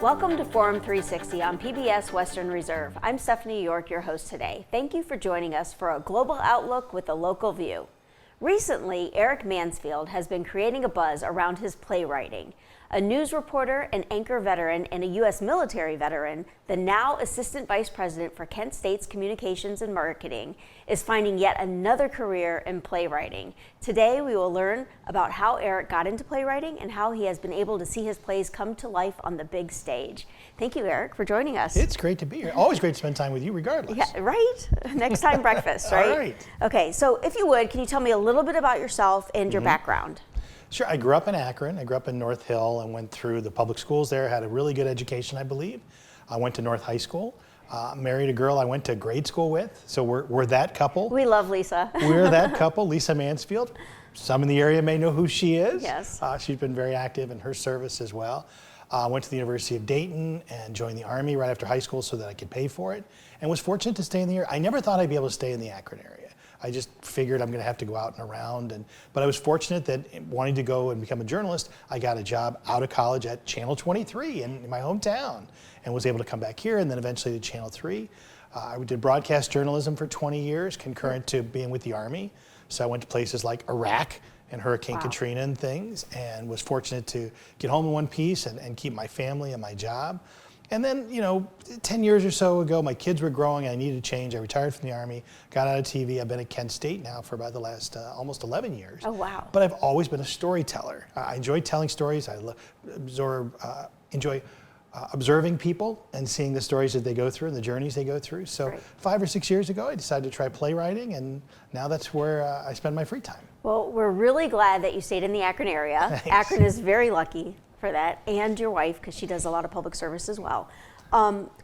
Welcome to Forum 360 on PBS Western Reserve. I'm Stephanie York, your host today. Thank you for joining us for a global outlook with a local view. Recently, Eric Mansfield has been creating a buzz around his playwriting. A news reporter, an anchor veteran, and a U.S. military veteran, the now Assistant Vice President for Kent State's Communications and Marketing is finding yet another career in playwriting. Today, we will learn about how Eric got into playwriting and how he has been able to see his plays come to life on the big stage. Thank you, Eric, for joining us. It's great to be here. Always great to spend time with you, regardless. Yeah, right? Next time breakfast, right? All right. Okay, so if you would, can you tell me a little bit about yourself and your background? Sure. I grew up in Akron. I grew up in North Hill and went through the public schools there, had a really good education, I believe. I went to North High School, married a girl I went to grade school with. So we're that couple. We love Lisa. We're that couple, Lisa Mansfield. Some in the area may know who she is. Yes. She's been very active in her service as well. Went to the University of Dayton and joined the Army right after high school so that I could pay for it, and was fortunate to stay in the area. I never thought I'd be able to stay in the Akron area. I just figured I'm going to have to go out and around, but I was fortunate that wanting to go and become a journalist, I got a job out of college at Channel 23 in my hometown, and was able to come back here, and then eventually to Channel 3. I did broadcast journalism for 20 years, concurrent to being with the Army. So I went to places like Iraq and Hurricane Katrina and things, and was fortunate to get home in one piece and keep my family and my job. And then, 10 years or so ago, my kids were growing, I needed a change. I retired from the Army, got out of TV. I've been at Kent State now for about the last almost 11 years. Oh, wow. But I've always been a storyteller. I enjoy telling stories. I enjoy observing people and seeing the stories that they go through and the journeys they go through. So 5 or 6 years ago, I decided to try playwriting, and now that's where I spend my free time. Well, we're really glad that you stayed in the Akron area. Thanks. Akron is very lucky for that, and your wife, because she does a lot of public service as well.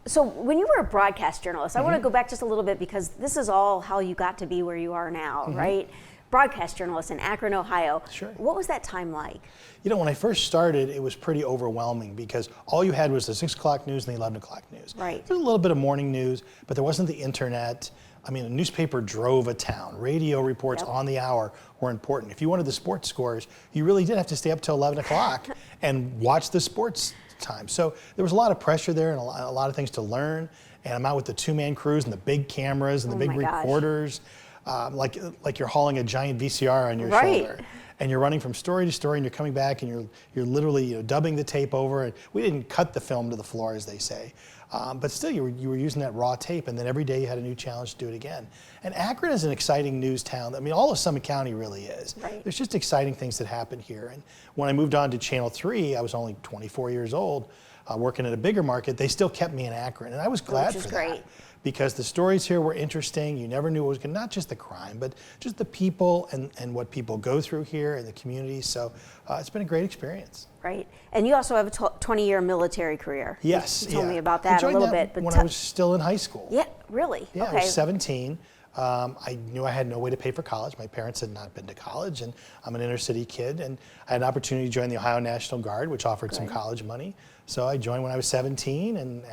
So when you were a broadcast journalist, I want to go back just a little bit, because this is all how you got to be where you are now, right? Broadcast journalist in Akron, Ohio. Sure. What was that time like? When I first started, it was pretty overwhelming, because all you had was the 6 o'clock news and the 11 o'clock news. Right. There was a little bit of morning news, but there wasn't the internet. I mean, a newspaper drove a town. Radio reports on the hour were important. If you wanted the sports scores, you really did have to stay up till 11 o'clock and watch the sports time. So there was a lot of pressure there and a lot of things to learn. And I'm out with the 2-man crews and the big cameras and the big recorders, like you're hauling a giant VCR on your shoulder. And you're running from story to story, and you're coming back, and you're literally dubbing the tape over. And we didn't cut the film to the floor, as they say, but still you were using that raw tape. And then every day you had a new challenge to do it again. And Akron is an exciting news town. I mean, all of Summit County really is. Right. There's just exciting things that happen here. And when I moved on to Channel 3, I was only 24 years old, working at a bigger market. They still kept me in Akron, and I was glad for that. Because the stories here were interesting. You never knew what was going to, not just the crime, but just the people and what people go through here and the community. So it's been a great experience. Right. And you also have a 20-year military career. Yes. You told me about that a little bit. But when I was still in high school. Yeah, really? Yeah, okay. I was 17. I knew I had no way to pay for college. My parents had not been to college, and I'm an inner city kid, and I had an opportunity to join the Ohio National Guard, which offered some college money. So I joined when I was 17, and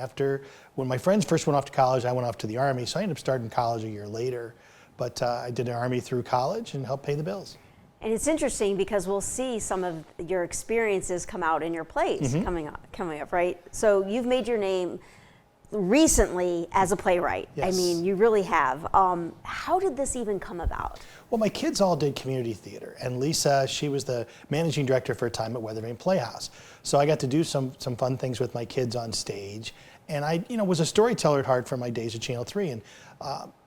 when my friends first went off to college, I went off to the Army, so I ended up starting college a year later. But I did the Army through college and helped pay the bills. And it's interesting because we'll see some of your experiences come out in your plays coming up, right? So you've made your name recently as a playwright. Yes. I mean, you really have. How did this even come about? Well, my kids all did community theater, and Lisa, she was the managing director for a time at Weathervane Playhouse. So I got to do some fun things with my kids on stage, and I was a storyteller at heart from my days at Channel 3, and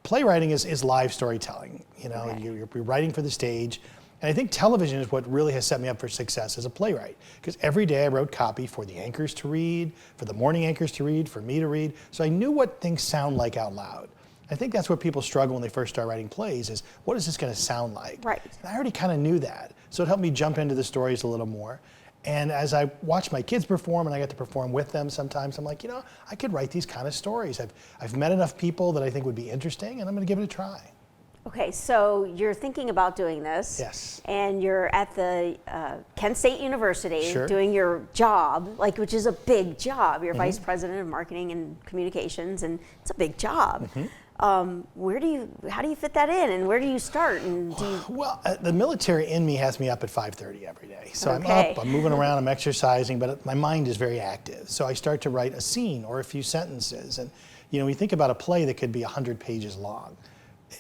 playwriting is live storytelling. You're writing for the stage. And I think television is what really has set me up for success as a playwright, because every day I wrote copy for the anchors to read, for the morning anchors to read, for me to read, so I knew what things sound like out loud. I think that's where people struggle when they first start writing plays, is what is this going to sound like? Right. And I already kind of knew that, so it helped me jump into the stories a little more. And as I watched my kids perform, and I got to perform with them sometimes, I'm like, I could write these kind of stories. I've met enough people that I think would be interesting, and I'm going to give it a try. Okay, so you're thinking about doing this. Yes. And you're at the Kent State University doing your job, which is a big job. You're vice president of marketing and communications, and it's a big job. How do you fit that in, and where do you start? And Well, the military in me has me up at 5:30 every day. So Okay. I'm up, I'm moving around, I'm exercising, but my mind is very active. So I start to write a scene or a few sentences. And, you think about a play that could be 100 pages long.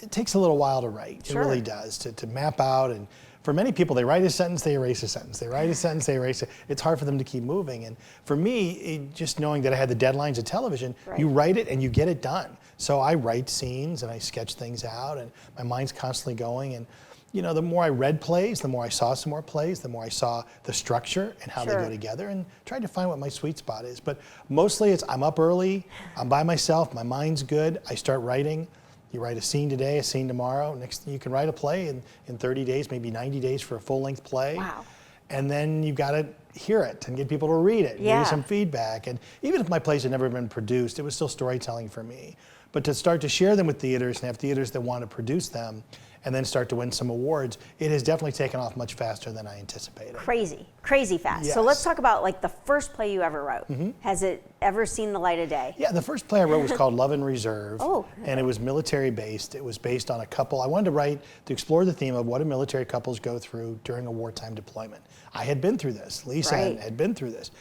It takes a little while to write. Sure. It really does, to map out. And for many people, they write a sentence, they erase a sentence. They write a sentence, they erase it. It's hard for them to keep moving. And for me, just knowing that I had the deadlines of television, Right. you write it and you get it done. So I write scenes and I sketch things out, and my mind's constantly going. And the more I read plays, the more I saw some more plays, the more I saw the structure and how they Sure. go together, and tried to find what my sweet spot is. But mostly I'm up early, I'm by myself, my mind's good, I start writing. You write a scene today, a scene tomorrow. Next, you can write a play in 30 days, maybe 90 days for a full-length play. Wow. And then you've got to hear it and get people to read it, Yeah. give you some feedback. And even if my plays had never been produced, it was still storytelling for me. But to start to share them with theaters and have theaters that want to produce them and then start to win some awards, it has definitely taken off much faster than I anticipated. Crazy fast. So Yes. let's talk about the first play you ever wrote. Has it ever seen the light of day? Yeah, the first play I wrote was called Love and Reserve. Oh. And it was military based. It was based on a couple. I wanted to write to explore the theme of what do military couples go through during a wartime deployment. I had been through this. Lisa Right. had been through this.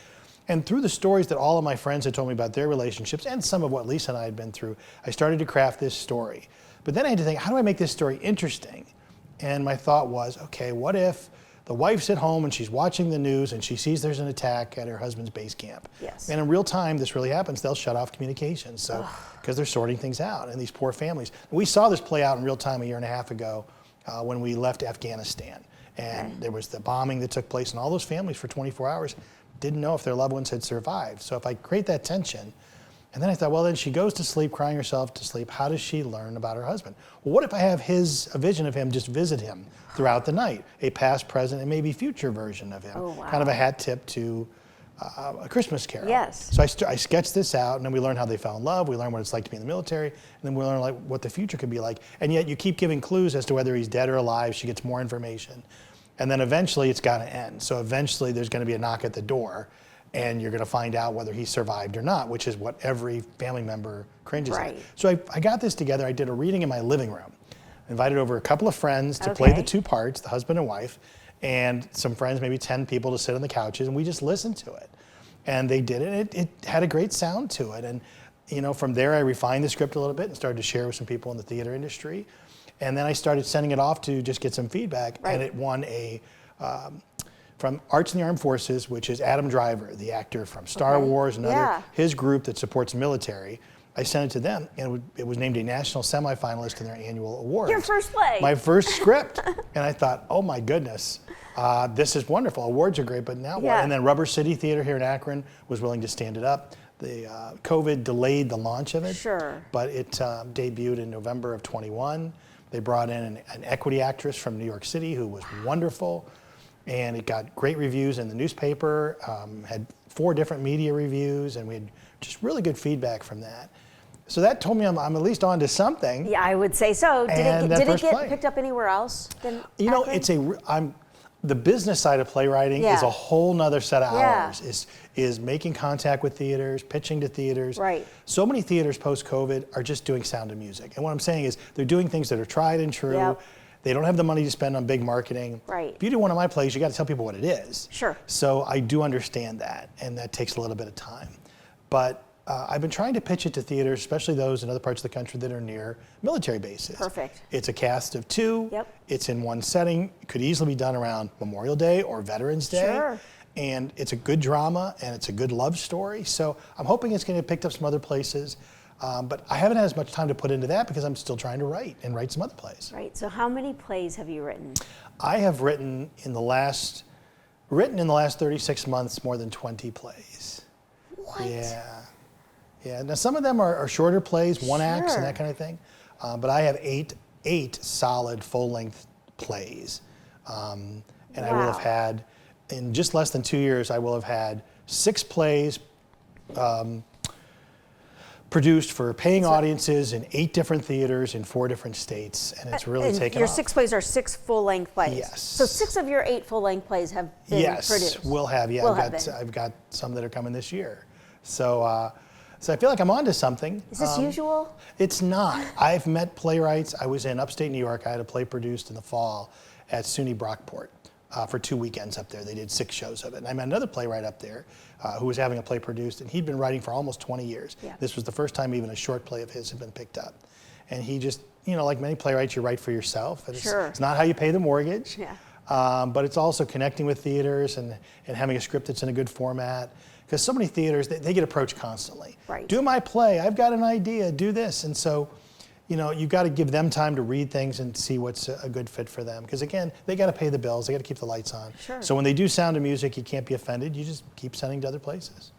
And through the stories that all of my friends had told me about their relationships and some of what Lisa and I had been through, I started to craft this story. But then I had to think, how do I make this story interesting? And my thought was, okay, what if the wife's at home and she's watching the news and she sees there's an attack at her husband's base camp? Yes. And in real time, this really happens. They'll shut off communications, so because they're sorting things out, and these poor families. We saw this play out in real time a year and a half ago when we left Afghanistan. And there was the bombing that took place, and all those families for 24 hours didn't know if their loved ones had survived. So if I create that tension, and then I thought, well, then she goes to sleep, crying herself to sleep. How does she learn about her husband? Well, what if I have a vision of him just visit him throughout the night, a past, present, and maybe future version of him, Oh, wow. kind of a hat tip to A Christmas Carol. Yes. So I sketched this out, and then we learn how they fell in love. We learn what it's like to be in the military, and then we learn what the future could be like. And yet you keep giving clues as to whether he's dead or alive. She gets more information, and then eventually it's got to end. So eventually there's going to be a knock at the door, and you're going to find out whether he survived or not, which is what every family member cringes Right. at. So I got this together. I did a reading in my living room. Invited over a couple of friends to play the two parts, the husband and wife, and some friends, maybe 10 people, to sit on the couches, and we just listened to it. And they did it. It had a great sound to it. And from there I refined the script a little bit and started to share with some people in the theater industry. And then I started sending it off to just get some feedback. Right. And it won from Arts in the Armed Forces, which is Adam Driver, the actor from Star Wars and his group that supports military. I sent it to them, and it was named a national semifinalist in their annual awards. Your first play. My first script. And I thought, oh my goodness, this is wonderful. Awards are great, but now what? And then Rubber City Theater here in Akron was willing to stand it up. The COVID delayed the launch of it. Sure. But it debuted in November of 21. They brought in an equity actress from New York City who was wonderful. And it got great reviews in the newspaper, had 4 different media reviews, and we had just really good feedback from that. So that told me I'm at least on to something. Yeah, I would say so. Did And it that get first play. picked up anywhere else than Akron? The business side of playwriting is a whole nother set of hours. Is making contact with theaters, pitching to theaters. Right. So many theaters post-COVID are just doing Sound of Music. And what I'm saying is they're doing things that are tried and true. Yep. They don't have the money to spend on big marketing. Right. If you do one of my plays, you got to tell people what it is. Sure. So I do understand that, and that takes a little bit of time. But I've been trying to pitch it to theaters, especially those in other parts of the country that are near military bases. Perfect. It's a cast of 2. Yep. It's in one setting. It could easily be done around Memorial Day or Veterans Day. Sure. And it's a good drama, and it's a good love story. So I'm hoping it's going to get picked up some other places. But I haven't had as much time to put into that because I'm still trying to write some other plays. Right. So how many plays have you written? I have written in the last 36 months more than 20 plays. What? Yeah. Now some of them are shorter plays, one acts and that kind of thing. But I have eight solid full-length plays. And I will have had, in just less than 2 years, I will have had 6 plays produced for paying audiences in 8 different theaters in 4 different states, and it's really taken your off. 6 plays are 6 full-length plays. Yes. So 6 of your 8 full-length plays have been produced. Yes, we'll have. Yeah, Will I've have been. got some that are coming this year. So So I feel like I'm onto something. Is this usual? It's not. I've met playwrights. I was in upstate New York. I had a play produced in the fall at SUNY Brockport for 2 weekends up there. They did 6 shows of it. And I met another playwright up there who was having a play produced, and he'd been writing for almost 20 years. Yeah. This was the first time even a short play of his had been picked up. And he just, like many playwrights, you write for yourself. And Sure. It's not how you pay the mortgage. Yeah. But it's also connecting with theaters and having a script that's in a good format. Because so many theaters, they get approached constantly. Right. Do my play, I've got an idea, do this. And so, you've got to give them time to read things and see what's a good fit for them. Because again, they got to pay the bills, they got to keep the lights on. Sure. So when they do Sound of Music, you can't be offended, you just keep sending to other places.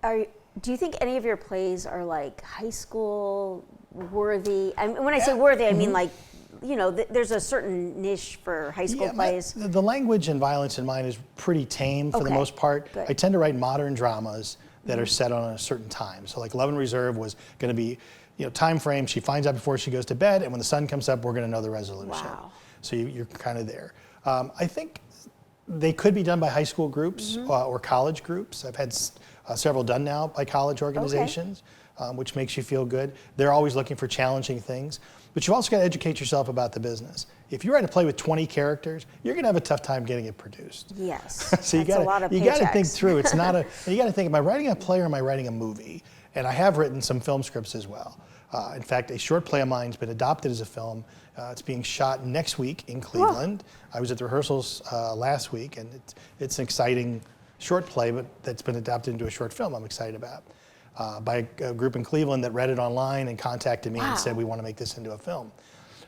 Do you think any of your plays are like high school worthy? I mean, when I say worthy, I mean like, there's a certain niche for high school plays. The language and violence in mine is pretty tame for the Okay, most part. good. I tend to write modern dramas that are set on a certain time. So like Love and Reserve was going to be, time frame. She finds out before she goes to bed, and when the sun comes up, we're going to know the resolution. Wow. So you're kind of there. I think they could be done by high school groups or college groups. I've had several done now by college organizations, which makes you feel good. They're always looking for challenging things. But you've also got to educate yourself about the business. If you write a play with 20 characters, you're going to have a tough time getting it produced. Yes. So you got to think through. It's not you got to think, am I writing a play or am I writing a movie? And I have written some film scripts as well. In fact, a short play of mine's been adopted as a film. It's being shot next week in Cleveland. I was at the rehearsals last week, and it's an exciting short play, but that's been adapted into a short film I'm excited about. By a group in Cleveland that read it online and contacted me and said, we want to make this into a film.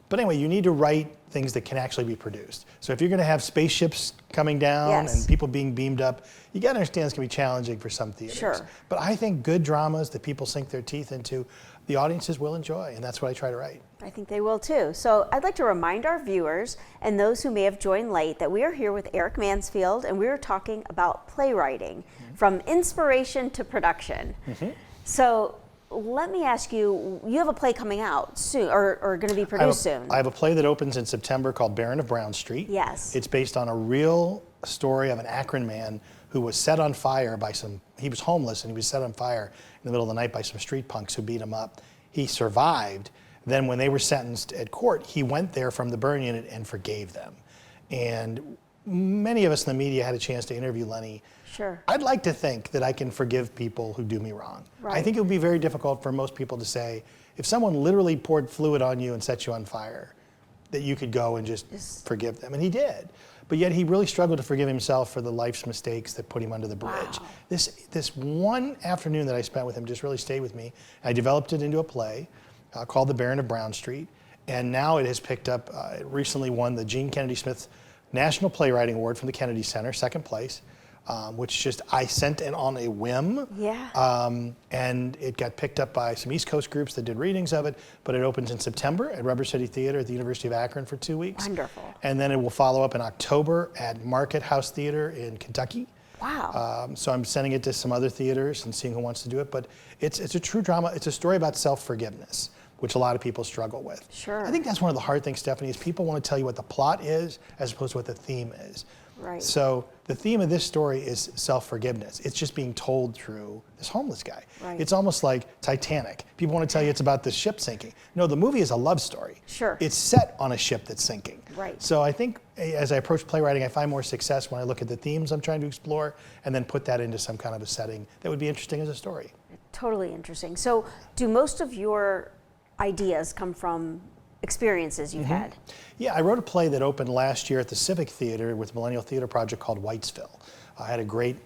But anyway, you need to write things that can actually be produced. So if you're going to have spaceships coming down and people being beamed up, you got to understand it's going to be challenging for some theaters. Sure. But I think good dramas that people sink their teeth into, the audiences will enjoy, and that's what I try to write. I think they will too. So I'd like to remind our viewers and those who may have joined late that we are here with Eric Mansfield, and we are talking about playwriting, from inspiration to production. So let me ask you, you have a play coming out soon, or going to be produced soon. I have a play that opens in September called Baron of Brown Street. Yes. It's based on a real story of an Akron man who was set on fire by he was homeless and he was set on fire in the middle of the night by some street punks who beat him up. He survived. Then when they were sentenced at court, he went there from the burn unit and forgave them. And many of us in the media had a chance to interview Lenny. Sure. I'd like to think that I can forgive people who do me wrong. Right. I think it would be very difficult for most people to say, if someone literally poured fluid on you and set you on fire, that you could go and just forgive them. And he did. But yet he really struggled to forgive himself for the life's mistakes that put him under the bridge. Wow. This one afternoon that I spent with him just really stayed with me. I developed it into a play called The Baron of Brown Street. And now it has picked up, it recently won the Gene Kennedy Smith National Playwriting Award from the Kennedy Center, second place. Which I sent in on a whim. Yeah. And it got picked up by some East Coast groups that did readings of it, but it opens in September at Rubber City Theater at the University of Akron for 2 weeks. Wonderful. And then it will follow up in October at Market House Theater in Kentucky. Wow. So I'm sending it to some other theaters and seeing who wants to do it, but it's a true drama. It's a story about self-forgiveness, which a lot of people struggle with. Sure. I think that's one of the hard things, Stephanie, is people want to tell you what the plot is as opposed to what the theme is. Right. So the theme of this story is self-forgiveness. It's just being told through this homeless guy. Right. It's almost like Titanic. People want to tell you it's about the ship sinking. No, the movie is a love story. Sure. It's set on a ship that's sinking. Right. So I think as I approach playwriting, I find more success when I look at the themes I'm trying to explore and then put that into some kind of a setting that would be interesting as a story. Totally interesting. So do most of your ideas come from experiences you've had? Yeah, I wrote a play that opened last year at the Civic Theater with the Millennial Theater Project called Whitesville. I had a great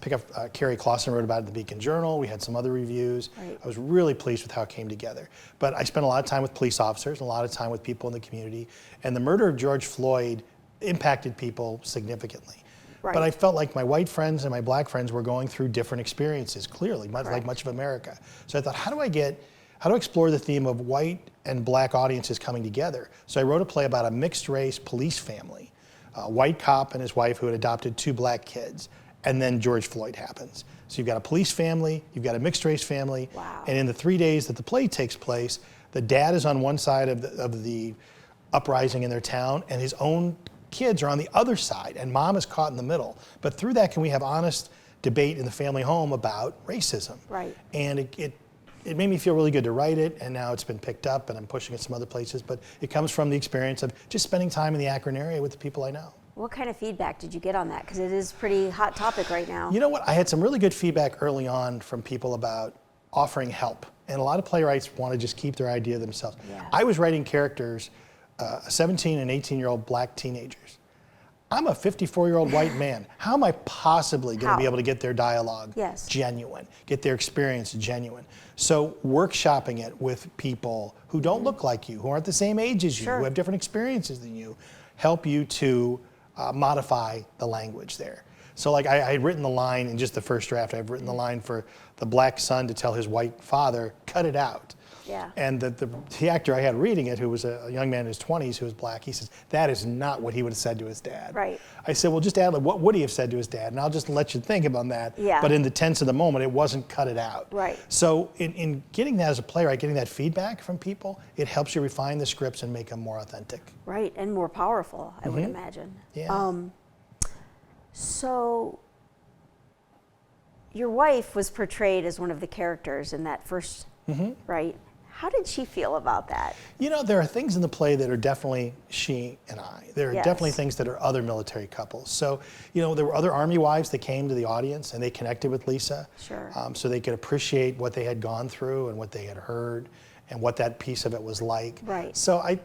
pickup. Carrie Clausen wrote about it in the Beacon Journal. We had some other reviews. Right. I was really pleased with how it came together. But I spent a lot of time with police officers, and a lot of time with people in the community. And the murder of George Floyd impacted people significantly. Right. But I felt like my white friends and my black friends were going through different experiences, clearly, like much of America. So I thought, how do I explore the theme of white and black audiences coming together? So I wrote a play about a mixed race police family, a white cop and his wife who had adopted 2 black kids, and then George Floyd happens. So you've got a police family, you've got a mixed race family, Wow. and in the 3 days that the play takes place, the dad is on one side of the uprising in their town, and his own kids are on the other side, and mom is caught in the middle. But through that, can we have honest debate in the family home about racism. Right. And it made me feel really good to write it, and now it's been picked up and I'm pushing it some other places, but it comes from the experience of just spending time in the Akron area with the people I know. What kind of feedback did you get on that? Because it is a pretty hot topic right now. You know what? I had some really good feedback early on from people about offering help. And a lot of playwrights want to just keep their idea themselves. Yeah. I was writing characters, 17 and 18-year-old black teenagers. I'm a 54-year-old white man. How am I possibly going to be able to get their dialogue genuine, get their experience genuine? So workshopping it with people who don't look like you, who aren't the same age as you, who have different experiences than you, help you to modify the language there. So like I had written the line in just the first draft, I've written the line for the black son to tell his white father, cut it out. Yeah. And the actor I had reading it, who was a young man in his 20s who was black, he says, that is not what he would have said to his dad. Right. I said, well, just add, what would he have said to his dad? And I'll just let you think about that. Yeah. But in the tense of the moment, it wasn't cut it out. Right. So in getting that as a playwright, getting that feedback from people, it helps you refine the scripts and make them more authentic. Right, and more powerful, I would imagine. Yeah. So your wife was portrayed as one of the characters in that first, right? How did she feel about that? You know, there are things in the play that are definitely she and I. There are definitely things that are other military couples. So, you know, there were other Army wives that came to the audience and they connected with Lisa. Sure. So they could appreciate what they had gone through and what they had heard and what that piece of it was like. Right. So I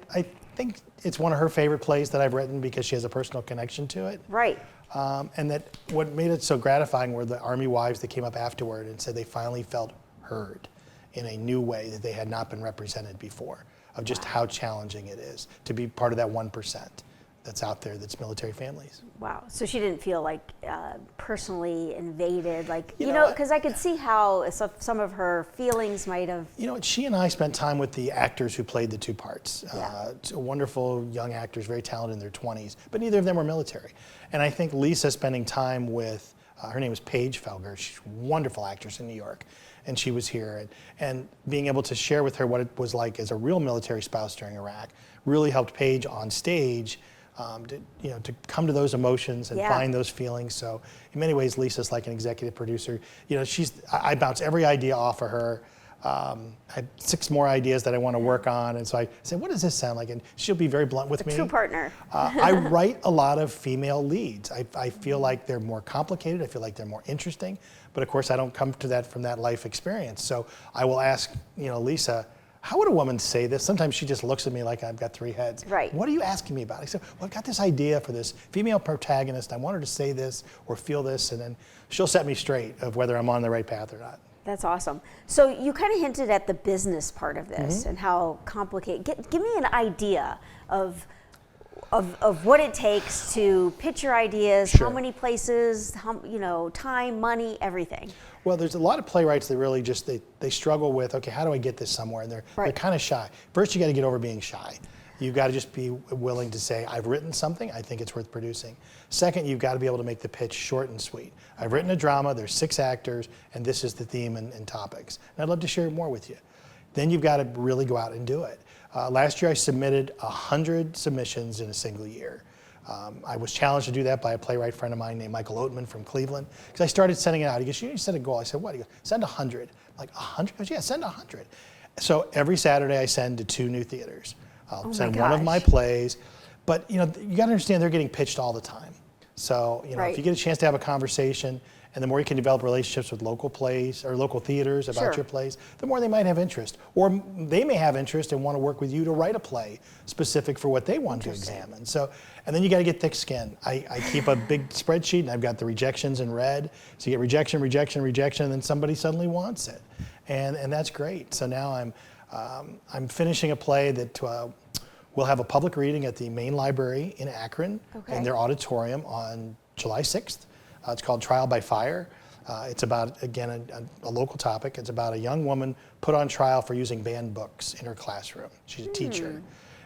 think it's one of her favorite plays that I've written because she has a personal connection to it. Right. And that what made it so gratifying were the Army wives that came up afterward and said they finally felt heard in a new way that they had not been represented before, of just how challenging it is to be part of that 1% that's out there that's military families. Wow. So she didn't feel like personally invaded, like, You you know, know, because I could see how some of her feelings might have. You know, she and I spent time with the actors who played the two parts. Wonderful young actors, very talented in their 20s, but neither of them were military. And I think Lisa spending time with, her name is Paige Felger, she's a wonderful actress in New York, and she was here. And being able to share with her what it was like as a real military spouse during Iraq really helped Paige on stage to come to those emotions and find those feelings. So in many ways, Lisa's like an executive producer. You know, I bounce every idea off of her. I had 6 more ideas that I want to work on, and so I said, what does this sound like? And she'll be very blunt with me. True partner. I write a lot of female leads. I feel like they're more complicated. I feel like they're more interesting. But of course, I don't come to that from that life experience. So I will ask, Lisa, how would a woman say this? Sometimes she just looks at me like I've got 3 heads. Right. What are you asking me about? I said, well, I've got this idea for this female protagonist. I want her to say this or feel this, and then she'll set me straight of whether I'm on the right path or not. That's awesome. So you kind of hinted at the business part of this and how complicated. Give me an idea of what it takes to pitch your ideas, how many places, time, money, everything. Well, there's a lot of playwrights that really just, they struggle with, okay, how do I get this somewhere? And they're kind of shy. First, you got to get over being shy. You've got to just be willing to say, I've written something, I think it's worth producing. Second, you've got to be able to make the pitch short and sweet. I've written a drama, there's 6 actors, and this is the theme and topics. And I'd love to share more with you. Then you've got to really go out and do it. Last year I submitted 100 submissions in a single year. I was challenged to do that by a playwright friend of mine named Michael Oatman from Cleveland, because I started sending it out. He goes, you set a goal. I said, what? He goes, send 100. I'm like, 100? He goes, yeah, send 100. So every Saturday I send to 2 new theaters. I'll send one of my plays. But you got to understand they're getting pitched all the time. So if you get a chance to have a conversation, and the more you can develop relationships with local plays or local theaters about your plays, the more they might have interest. Or they may have interest and want to work with you to write a play specific for what they want to examine. So, and then you got to get thick skin. I keep a big spreadsheet, and I've got the rejections in red. So you get rejection, rejection, rejection, and then somebody suddenly wants it. And that's great. So now I'm finishing a play that we'll have a public reading at the main library in Akron in their auditorium on July 6th. It's called Trial by Fire. It's about, again, a local topic. It's about a young woman put on trial for using banned books in her classroom. She's a teacher.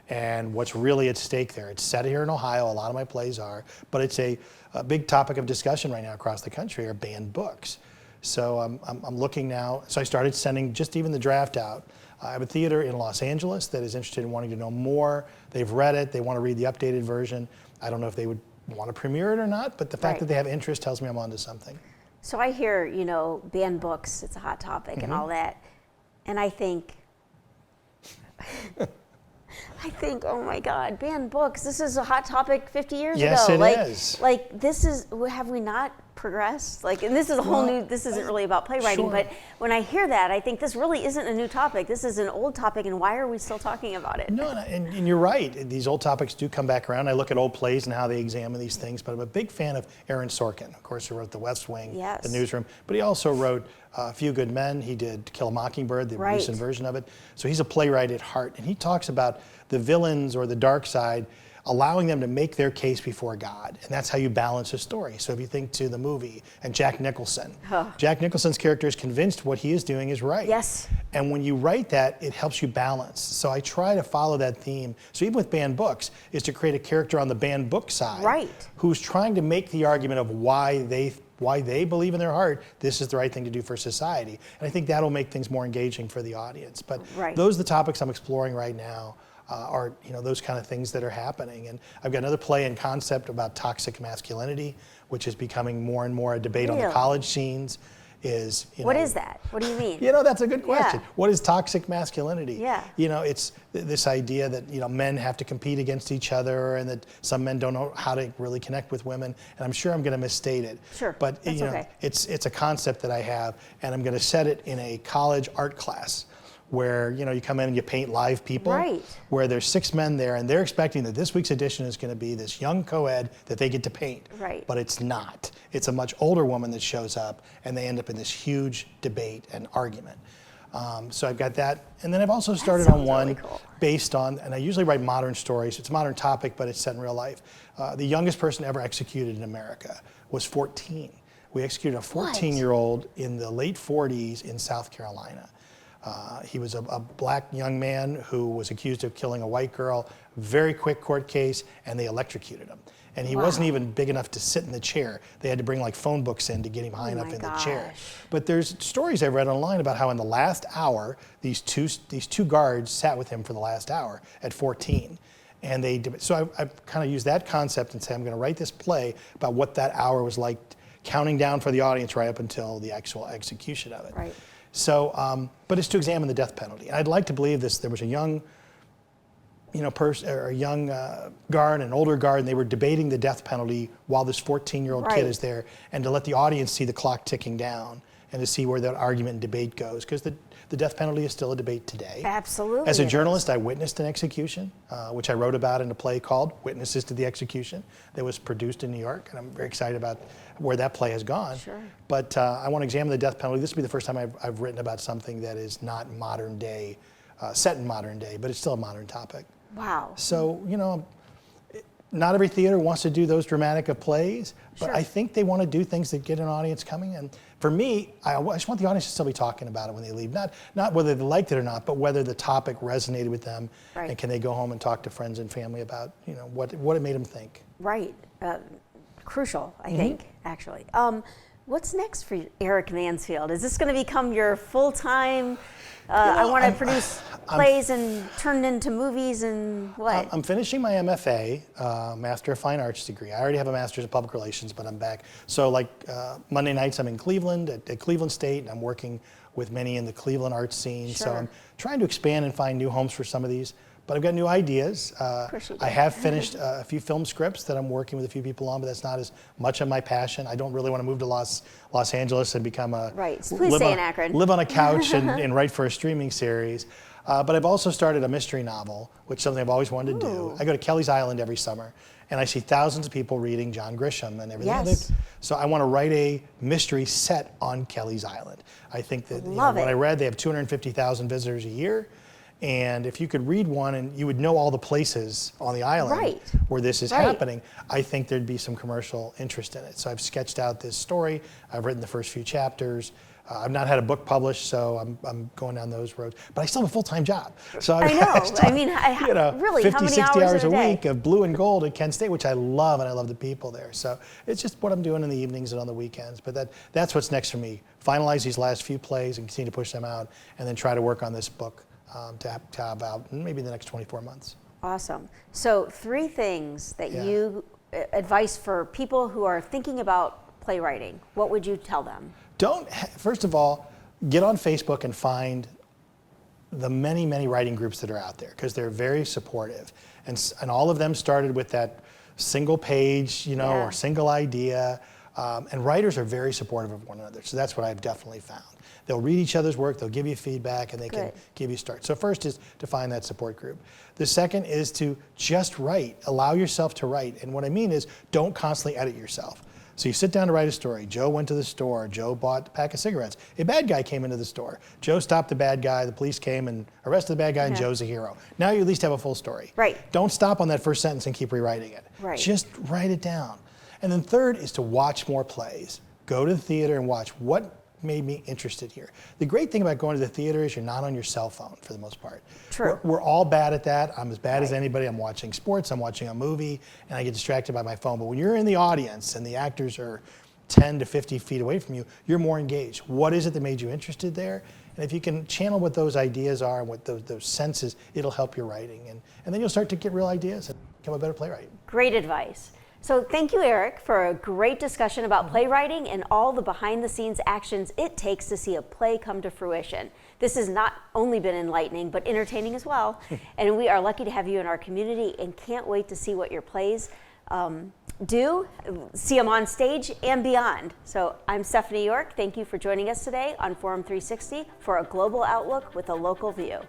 And what's really at stake there, it's set here in Ohio, a lot of my plays are, but it's a big topic of discussion right now across the country are banned books. So I'm looking now, so I started sending just even the draft out. I have a theater in Los Angeles that is interested in wanting to know more. They've read it, they want to read the updated version. I don't know if they would want to premiere it or not, but the fact that they have interest tells me I'm onto something. So I hear, banned books, it's a hot topic and all that. And I think, oh my God, banned books. This is a hot topic 50 years ago. Yes, it is. Like this is, have we not progressed? And this is a whole new, this isn't really about playwriting, sure. but when I hear that, I think this really isn't a new topic. This is an old topic, and why are we still talking about it? No, and you're right. These old topics do come back around. I look at old plays and how they examine these things, but I'm a big fan of Aaron Sorkin, of course, who wrote The West Wing, Yes. The Newsroom, but he also wrote A Few Good Men. He did To Kill a Mockingbird, the Right. recent version of it. So he's a playwright at heart, and he talks about the villains or the dark side, allowing them to make their case before God. And that's how you balance a story. So if you think to the movie and Jack Nicholson, Jack Nicholson's character is convinced what he is doing is right. Yes. And when you write that, it helps you balance. So I try to follow that theme. So even with banned books, is to create a character on the banned book side, Right. who's trying to make the argument of why they believe in their heart this is the right thing to do for society. And I think that'll make things more engaging for the audience. But Right. those are the topics I'm exploring right now. Are those kind of things that are happening. And I've got another play in concept about toxic masculinity, which is becoming more and more a debate on the Really? college scenes. What is that? What do you mean? That's a good question. Yeah. What is toxic masculinity? Yeah. It's this idea that men have to compete against each other, and that some men don't know how to really connect with women. And I'm sure I'm going to misstate it. Sure, But that's okay. it's a concept that I have, and I'm going to set it in a college art class, where you come in and you paint live people, Right. where there's 6 men there, and they're expecting that this week's edition is going to be this young co-ed that they get to paint. Right. But it's not. It's a much older woman that shows up, and they end up in this huge debate and argument. So I've got that, and then I've also started on sounds one really cool. based on, and I usually write modern stories. It's a modern topic, but it's set in real life. The youngest person ever executed in America was 14. We executed a 14-year-old in the late 40s in South Carolina. He was a black young man who was accused of killing a white girl. Very quick court case, and they electrocuted him. And he wasn't even big enough to sit in the chair. They had to bring phone books in to get him high enough in the chair. But there's stories I've read online about how in the last hour, these two guards sat with him for the last hour at 14. And so I've kind of used that concept and say I'm going to write this play about what that hour was like, counting down for the audience right up until the actual execution of it. Right. So, but it's to examine the death penalty. And I'd like to believe there was a young, person or a young guard, an older guard, and they were debating the death penalty while this 14-year-old kid is there, and to let the audience see the clock ticking down and to see where that argument and debate goes, because the death penalty is still a debate today. Absolutely. As a journalist, I witnessed an execution, which I wrote about in a play called Witnesses to the Execution that was produced in New York, and I'm very excited about where that play has gone. Sure. But I want to examine the death penalty. This will be the first time I've written about something that is not modern day, set in modern day, but it's still a modern topic. Wow. So, not every theater wants to do those dramatic of plays, but Sure. I think they want to do things that get an audience coming. And for me, I just want the audience to still be talking about it when they leave. Not whether they liked it or not, but whether the topic resonated with them, Right. and can they go home and talk to friends and family about, what it made them think. Right. Crucial, I think, actually. What's next for Eric Mansfield? Is this going to become your full-time, I want to produce plays and turn it into movies and what? I'm finishing my MFA, Master of Fine Arts degree. I already have a Master's of Public Relations, but I'm back. So Monday nights I'm in Cleveland at Cleveland State, and I'm working with many in the Cleveland arts scene. So Sure. I'm trying to expand and find new homes for some of these. But I've got new ideas. course you do. I have finished a few film scripts that I'm working with a few people on, but that's not as much of my passion. I don't really want to move to Los Angeles and become Right. Please stay in Akron. live on a couch and write for a streaming series. But I've also started a mystery novel, which is something I've always wanted to do. I go to Kelly's Island every summer, and I see thousands of people reading John Grisham and everything. Yes. So I want to write a mystery set on Kelly's Island. I think that Love what it. I read, they have 250,000 visitors a year. And if you could read one and you would know all the places on the island Right. where this is Right. happening, I think there'd be some commercial interest in it. So I've sketched out this story. I've written the first few chapters. I've not had a book published, so I'm going down those roads. But I still have a full-time job. So I know. I mean, really, 50, how many 60 hours hours in a a day? week of blue and gold at Kent State, which I love, and I love the people there. So it's just what I'm doing in the evenings and on the weekends. But that's what's next for me. Finalize these last few plays and continue to push them out, and then try to work on this book to have out maybe in the next 24 months. Awesome. So 3 things that Yeah. you advice for people who are thinking about playwriting, what would you tell them? First of all, get on Facebook and find the many, many writing groups that are out there, because they're very supportive. And all of them started with that single page, or single idea. And writers are very supportive of one another. So that's what I've definitely found. They'll read each other's work, they'll give you feedback, and they can give you start. So first is to find that support group. The second is to just write. Allow yourself to write. And what I mean is, don't constantly edit yourself. So you sit down to write a story. Joe went to the store. Joe bought a pack of cigarettes. A bad guy came into the store. Joe stopped the bad guy. The police came and arrested the bad guy, and Joe's a hero. Now you at least have a full story. Right. Don't stop on that first sentence and keep rewriting it. Right. Just write it down. And then third is to watch more plays. Go to the theater and watch what made me interested here. The great thing about going to the theater is you're not on your cell phone for the most part. True. We're all bad at that. I'm as bad as anybody. I'm watching sports, I'm watching a movie, and I get distracted by my phone. But when you're in the audience and the actors are 10 to 50 feet away from you, you're more engaged. What is it that made you interested there? And if you can channel what those ideas are and what those senses, it'll help your writing. And then you'll start to get real ideas and become a better playwright. Great advice. So thank you, Eric, for a great discussion about playwriting and all the behind-the-scenes actions it takes to see a play come to fruition. This has not only been enlightening, but entertaining as well. And we are lucky to have you in our community and can't wait to see what your plays see them on stage and beyond. So I'm Stephanie York. Thank you for joining us today on Forum 360 for a global outlook with a local view.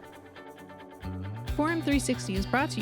Forum 360 is brought to you